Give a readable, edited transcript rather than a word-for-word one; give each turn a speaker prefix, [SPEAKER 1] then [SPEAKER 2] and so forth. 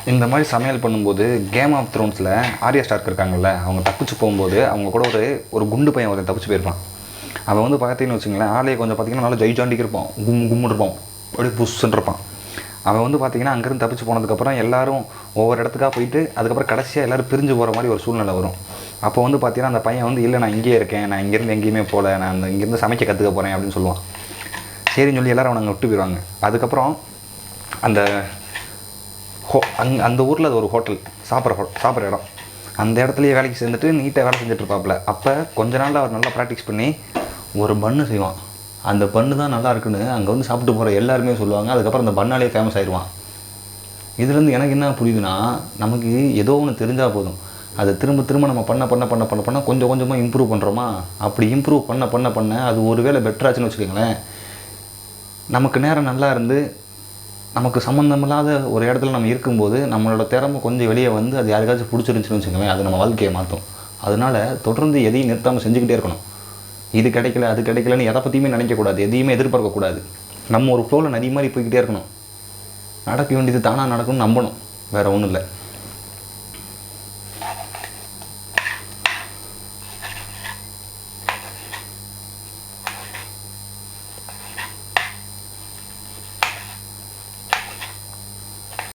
[SPEAKER 1] இந்த மாதிரி சமையல் பண்ணும்போது கேம் ஆஃப் த்ரோன்ஸில் ஆர்யா ஸ்டார்க் இருக்காங்கல்ல, அவங்க தப்பிச்சு போகும்போது அவங்க கூட ஒரு குண்டு பையன் ஒருத்தன் தப்பிச்சு போயிருப்பான். அவன் வந்து பார்த்தீங்கன்னு வச்சுங்களேன், ஆலையை கொஞ்சம் பார்த்தீங்கன்னா நல்லா ஜெயிச்சாண்டிக்கு இருப்பான், கும்முன்னு இருப்பான், அப்படியே புஷ்ஷுன்னு இருப்பான். அவன் வந்து பார்த்தீங்கன்னா அங்கேருந்து தப்பிச்சு போனதுக்கப்புறம் எல்லோரும் ஒவ்வொரு இடத்துக்காக போயிட்டு அதுக்கப்புறம் கடைசியாக எல்லோரும் பிரிஞ்சு போகிற மாதிரி ஒரு சூழ்நிலை வரும். அப்போ வந்து பார்த்தீங்கன்னா அந்த பையன் வந்து இல்லை நான் இங்கேயே இருக்கேன், நான் இங்கேருந்து எங்கேயுமே போகல, நான் இங்கேருந்து சமைக்க கற்றுக்க போகிறேன் அப்படின்னு சொல்லுவான். சரின்னு சொல்லி எல்லோரும் அவனை அங்கே விட்டு போயிடுவாங்க. அதுக்கப்புறம் அந்த அந்த ஊரில் அது ஒரு ஹோட்டல் சாப்பிட்ற இடம். அந்த இடத்துலையே வேலைக்கு சேர்ந்துட்டு நீட்டாக வேலை செஞ்சுட்ருப்பாப்புல. அப்போ கொஞ்ச நாளில் அவர் நல்லா ப்ராக்டிஸ் பண்ணி ஒரு பன்னு செய்வான். அந்த பன்னு தான் நல்லா இருக்குன்னு அங்கே வந்து சாப்பிட்டு போகிற எல்லாருமே சொல்லுவாங்க. அதுக்கப்புறம் அந்த பன்னாலே ஃபேமஸ் ஆயிடுவான். இதுலேருந்து எனக்கு என்ன புரியுதுன்னா, நமக்கு ஏதோ ஒன்று தெரிஞ்சால் போதும், அதை திரும்ப திரும்ப நம்ம பண்ண கொஞ்சம் கொஞ்சமாக இம்ப்ரூவ் பண்ணுறோமா. அப்படி இம்ப்ரூவ் பண்ண அது ஒரு வேளை பெட்டராச்சுன்னு வச்சுக்கோங்களேன், நமக்கு நேரம் நல்லா இருந்து நமக்கு சம்மந்தமில்லாத ஒரு இடத்துல நம்ம இருக்கும்போது நம்மளோட திறமை கொஞ்சம் வெளியே வந்து அது யாருக்காச்சும் பிடிச்சிருந்துச்சின்னு வச்சுக்கோங்களேன், அது நம்ம வாழ்க்கையை மாற்றும். அதனால் தொடர்ந்து எதையும் நிறுத்தாமல் செஞ்சுக்கிட்டே இருக்கணும். இது கிடைக்கல அது கிடைக்கலன்னு எதை பற்றியுமே நினைக்கக்கூடாது, எதையுமே எதிர்பார்க்கக்கூடாது. நம்ம ஒரு ஃப்ளோவில் நதி மாதிரி போய்கிட்டே இருக்கணும். நடக்க வேண்டியது தானாக நடக்கும்னு நம்பணும், வேறு ஒன்றும் இல்லை.